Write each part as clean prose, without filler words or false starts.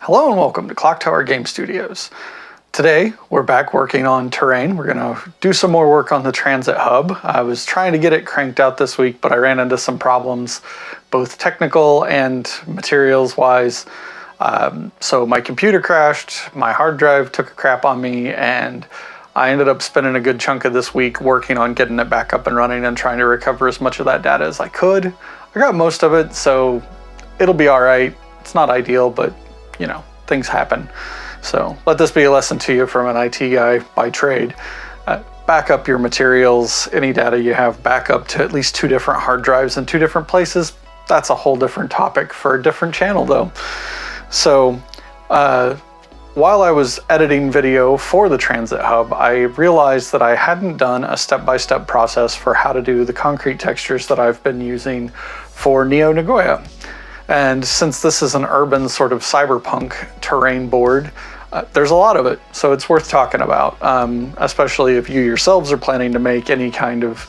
Hello and welcome to ClockTower Game Studios. Today we're back working on terrain. We're going to do some more work on the transit hub. I was trying to get it cranked out this week, but I ran into some problems, both technical and materials wise. So my computer crashed, my hard drive took a crap on me, and I ended up spending a good chunk of this week working on getting it back up and running and trying to recover as much of that data as I could. I got most of it, so it'll be all right. It's not ideal, but you know, things happen. So let this be a lesson to you from an IT guy by trade. Back up your materials, any data you have, back up to at least 2 different hard drives in 2 different places. That's a whole different topic for a different channel though. So while I was editing video for the Transit Hub, I realized that I hadn't done a step-by-step process for how to do the concrete textures that I've been using for NeoNagoya. And since this is an urban sort of cyberpunk terrain board, there's a lot of it, so it's worth talking about, especially if you yourselves are planning to make any kind of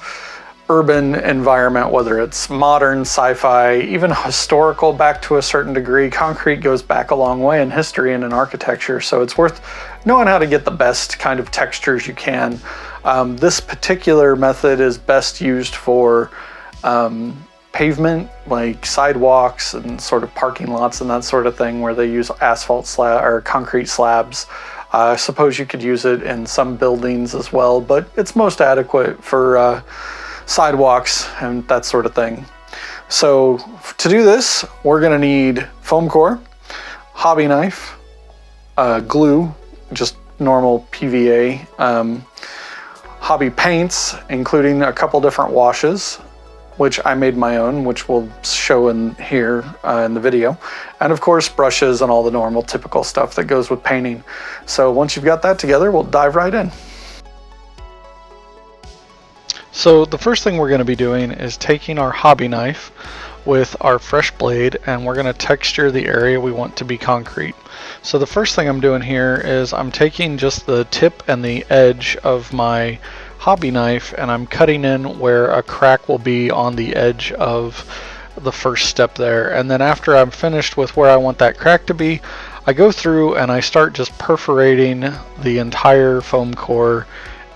urban environment, whether it's modern, sci-fi, even historical back to a certain degree. Concrete goes back a long way in history and in architecture, so it's worth knowing how to get the best kind of textures you can. This particular method is best used for pavement, like sidewalks and sort of parking lots and that sort of thing, where they use asphalt slab or concrete slabs. I suppose you could use it in some buildings as well, but it's most adequate for sidewalks and that sort of thing. So to do this, we're going to need foam core, hobby knife, glue, just normal PVA, hobby paints, including a couple different washes, which I made my own, which we'll show in here in the video. And of course, brushes and all the normal typical stuff that goes with painting. So once you've got that together, we'll dive right in. So the first thing we're going to be doing is taking our hobby knife with our fresh blade, and we're going to texture the area we want to be concrete. So the first thing I'm doing here is I'm taking just the tip and the edge of my hobby knife, and I'm cutting in where a crack will be on the edge of the first step there. And then after I'm finished with where I want that crack to be, I go through and I start just perforating the entire foam core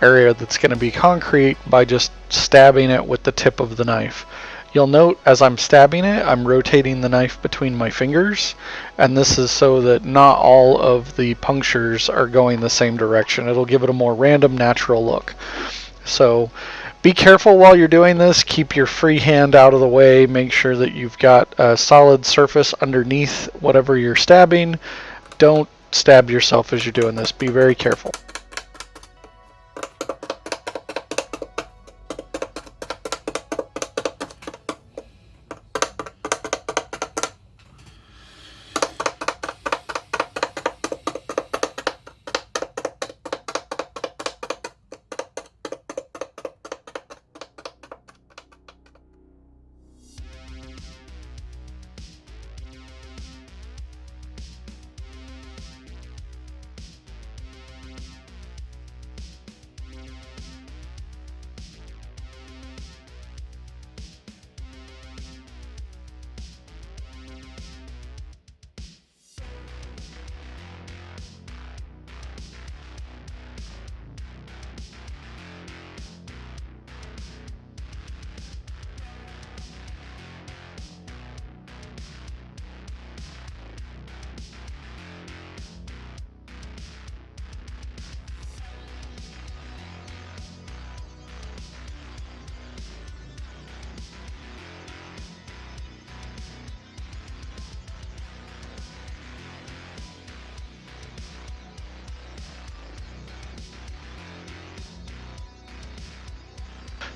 area that's going to be concrete by just stabbing it with the tip of the knife. You'll note as I'm stabbing it, I'm rotating the knife between my fingers, and this is so that not all of the punctures are going the same direction. It'll give it a more random, natural look. So be careful while you're doing this. Keep your free hand out of the way. Make sure that you've got a solid surface underneath whatever you're stabbing. Don't stab yourself as you're doing this. Be very careful.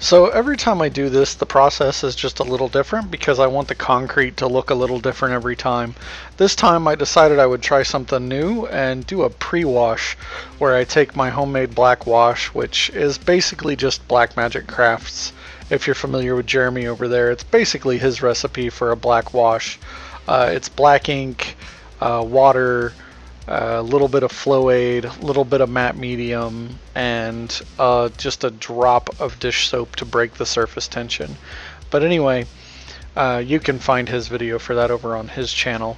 So every time I do this, the process is just a little different because I want the concrete to look a little different every time. This time I decided I would try something new and do a pre-wash where I take my homemade black wash, which is basically just Black Magic Crafts. If you're familiar with Jeremy over there, it's basically his recipe for a black wash. It's black ink, water, a little bit of flow aid, a little bit of matte medium, and just a drop of dish soap to break the surface tension. But anyway, you can find his video for that over on his channel.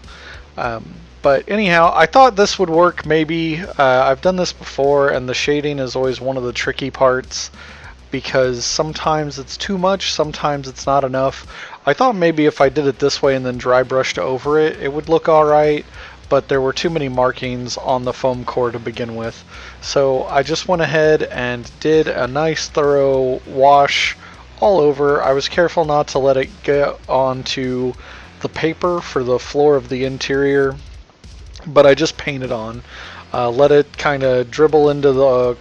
But anyhow, I thought this would work maybe. I've done this before, and the shading is always one of the tricky parts because sometimes it's too much, sometimes it's not enough. I thought maybe if I did it this way and then dry brushed over it, it would look alright, but there were too many markings on the foam core to begin with. So I just went ahead and did a nice thorough wash all over. I was careful not to let it get onto the paper for the floor of the interior, but I just painted on. Let it kind of dribble into the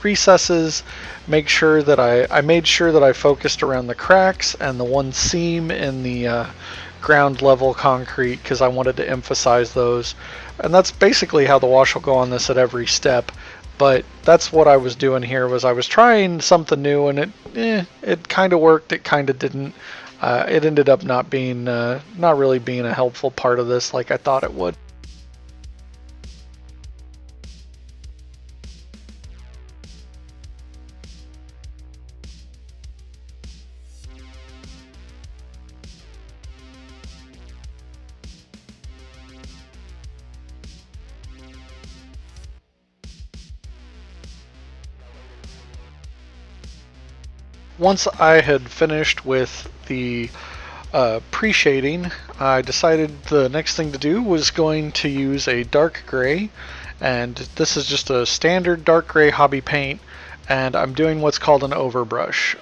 recesses. Make sure that I made sure that I focused around the cracks and the one seam in the ground level concrete because I wanted to emphasize those. And that's basically how the wash will go on this at every step. But that's what I was doing here. Was I was trying something new, and it kind of worked. It kind of didn't. It ended up not really being a helpful part of this like I thought it would. Once I had finished with the pre-shading, I decided the next thing to do was going to use a dark gray, and this is just a standard dark gray hobby paint, and I'm doing what's called an overbrush.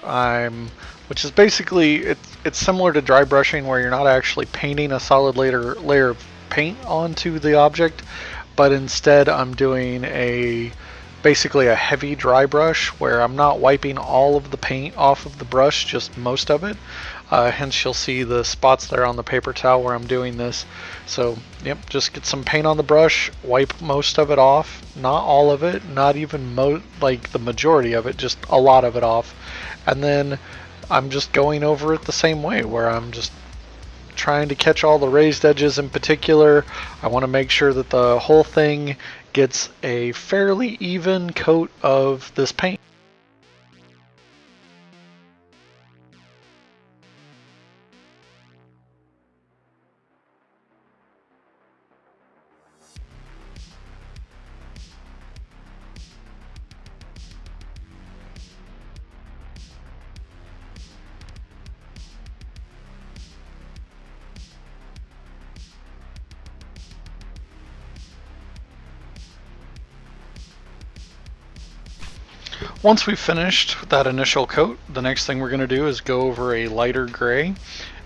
Which is basically it's similar to dry brushing where you're not actually painting a solid layer of paint onto the object, but instead I'm doing basically a heavy dry brush where I'm not wiping all of the paint off of the brush, just most of it. Hence you'll see the spots there on the paper towel where I'm doing this. So yep, just get some paint on the brush, wipe most of it off, not all of it, not even like the majority of it, just a lot of it off. And then I'm just going over it the same way where I'm just trying to catch all the raised edges in particular. I want to make sure that the whole thing gets a fairly even coat of this paint. Once we've finished that initial coat, the next thing we're going to do is go over a lighter gray,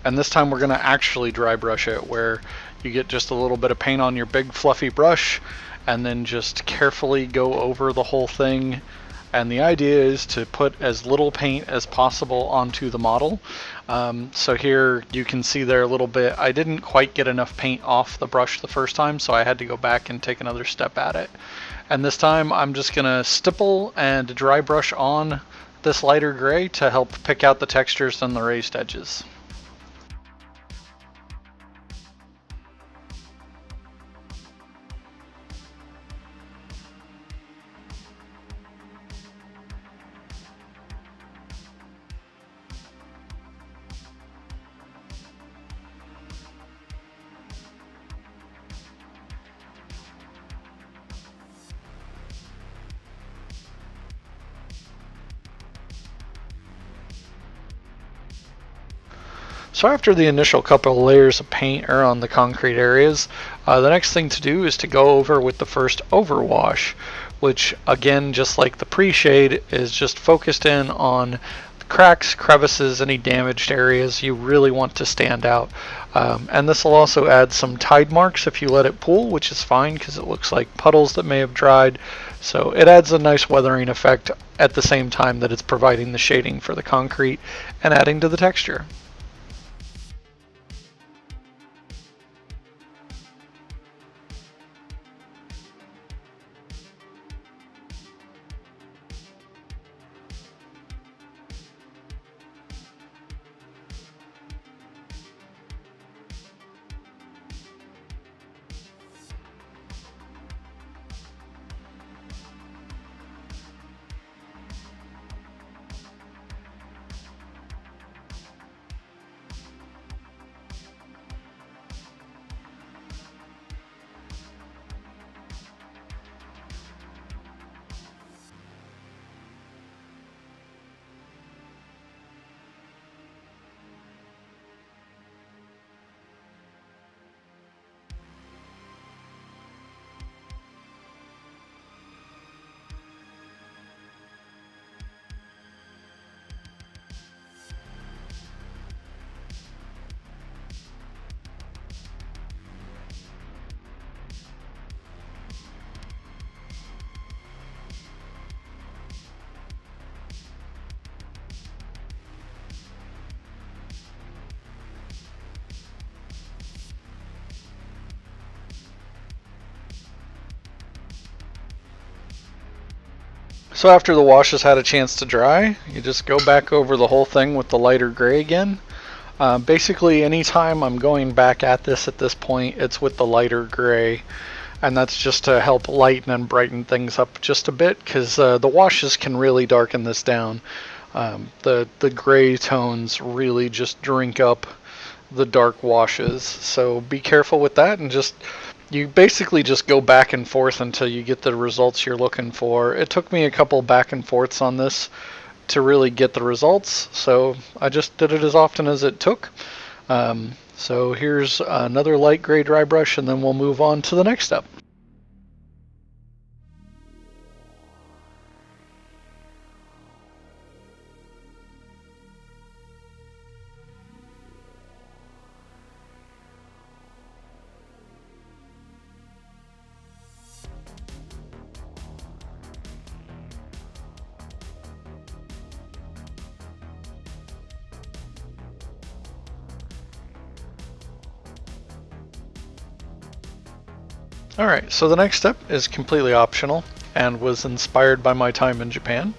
and this time we're going to actually dry brush it, where you get just a little bit of paint on your big fluffy brush and then just carefully go over the whole thing. And the idea is to put as little paint as possible onto the model. So here you can see there a little bit, I didn't quite get enough paint off the brush the first time, so I had to go back and take another step at it. And this time I'm just going to stipple and dry brush on this lighter gray to help pick out the textures and the raised edges. So after the initial couple of layers of paint are on the concrete areas, the next thing to do is to go over with the first overwash, which again, just like the pre-shade, is just focused in on cracks, crevices, any damaged areas you really want to stand out. And this will also add some tide marks if you let it pool, which is fine because it looks like puddles that may have dried. So it adds a nice weathering effect at the same time that it's providing the shading for the concrete and adding to the texture. So after the wash has had a chance to dry, you just go back over the whole thing with the lighter gray again. Basically, anytime I'm going back at this point, it's with the lighter gray. And that's just to help lighten and brighten things up just a bit, because the washes can really darken this down. The gray tones really just drink up the dark washes. So be careful with that, and you basically just go back and forth until you get the results you're looking for. It took me a couple back and forths on this to really get the results, so I just did it as often as it took. So here's another light gray dry brush, and then we'll move on to the next step. Alright, so the next step is completely optional and was inspired by my time in Japan.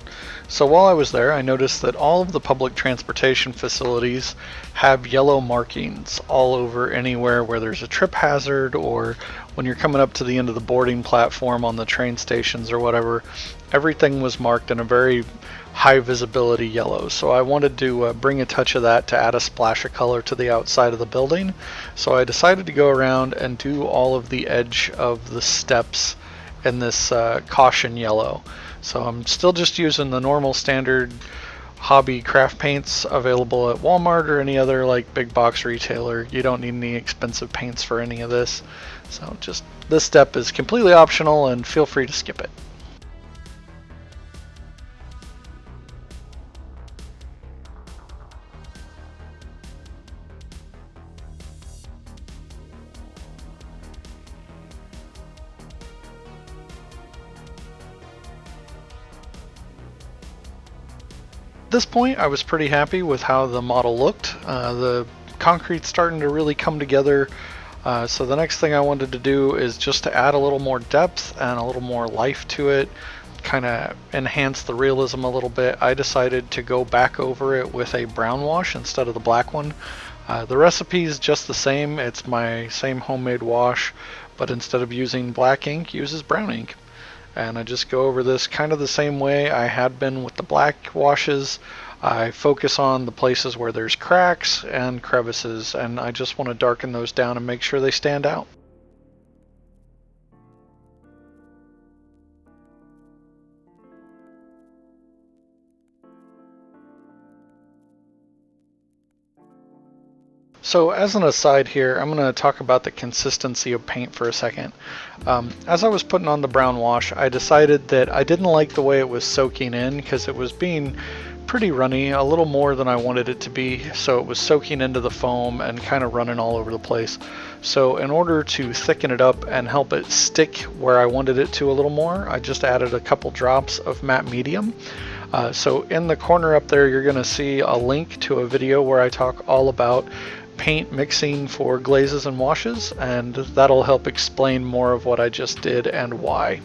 So while I was there, I noticed that all of the public transportation facilities have yellow markings all over anywhere where there's a trip hazard, or when you're coming up to the end of the boarding platform on the train stations or whatever. Everything was marked in a very high visibility yellow. So I wanted to bring a touch of that to add a splash of color to the outside of the building. So I decided to go around and do all of the edge of the steps in this caution yellow. So I'm still just using the normal standard hobby craft paints available at Walmart or any other like big box retailer. You don't need any expensive paints for any of this. So just this step is completely optional, and feel free to skip it. At this point, I was pretty happy with how the model looked. The concrete's starting to really come together. So the next thing I wanted to do is just to add a little more depth and a little more life to it, kind of enhance the realism a little bit. I decided to go back over it with a brown wash instead of the black one. The recipe is just the same. It's my same homemade wash, but instead of using black ink, uses brown ink. And I just go over this kind of the same way I had been with the black washes. I focus on the places where there's cracks and crevices, and I just want to darken those down and make sure they stand out. So as an aside here, I'm going to talk about the consistency of paint for a second. As I was putting on the brown wash, I decided that I didn't like the way it was soaking in, because it was being pretty runny, a little more than I wanted it to be. So it was soaking into the foam and kind of running all over the place. So in order to thicken it up and help it stick where I wanted it to a little more, I just added a couple drops of matte medium. So in the corner up there, you're going to see a link to a video where I talk all about paint mixing for glazes and washes, and that'll help explain more of what I just did and why.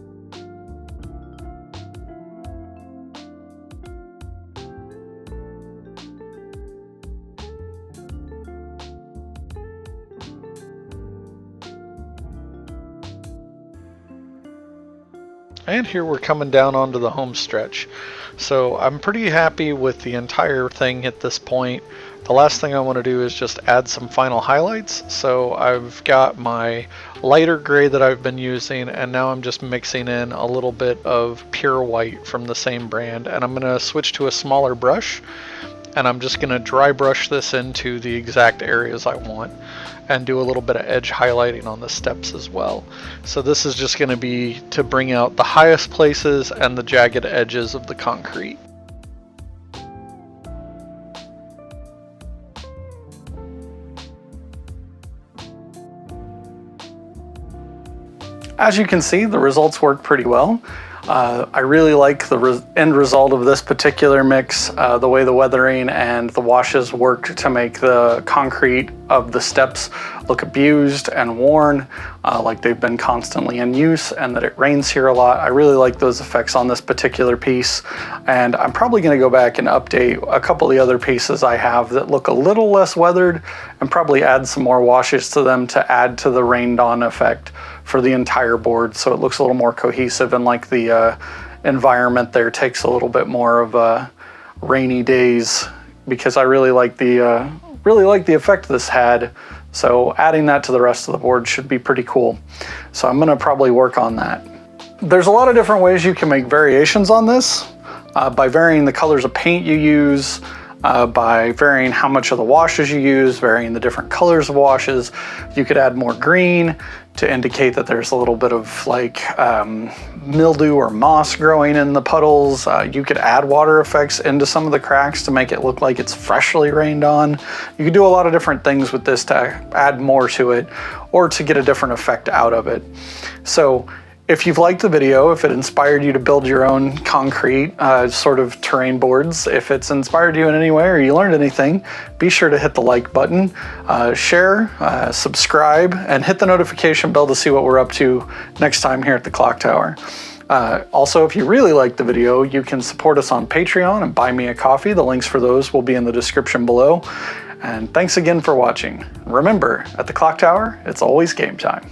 And here we're coming down onto the home stretch. So I'm pretty happy with the entire thing at this point. The last thing I want to do is just add some final highlights. So I've got my lighter gray that I've been using, and now I'm just mixing in a little bit of pure white from the same brand. And I'm going to switch to a smaller brush, and I'm just going to dry brush this into the exact areas I want, and do a little bit of edge highlighting on the steps as well. So this is just going to be to bring out the highest places and the jagged edges of the concrete. As you can see, the results work pretty well. I really like the end result of this particular mix, the way the weathering and the washes worked to make the concrete of the steps look abused and worn, like they've been constantly in use, and that it rains here a lot. I really like those effects on this particular piece, and I'm probably going to go back and update a couple of the other pieces I have that look a little less weathered, and probably add some more washes to them to add to the rained on effect for the entire board, so it looks a little more cohesive, and like the environment there takes a little bit more of rainy days, because I really like the effect this had. So adding that to the rest of the board should be pretty cool. So I'm gonna probably work on that. There's a lot of different ways you can make variations on this, by varying the colors of paint you use, by varying how much of the washes you use, varying the different colors of washes. You could add more green to indicate that there's a little bit of like mildew or moss growing in the puddles. You could add water effects into some of the cracks to make it look like it's freshly rained on. You could do a lot of different things with this to add more to it, or to get a different effect out of it. So if you've liked the video, if it inspired you to build your own concrete sort of terrain boards, if it's inspired you in any way or you learned anything, be sure to hit the like button, share, subscribe, and hit the notification bell to see what we're up to next time here at the Clock Tower. Also, if you really liked the video, you can support us on Patreon and buy me a coffee. The links for those will be in the description below. And thanks again for watching. Remember, at the Clock Tower, it's always game time.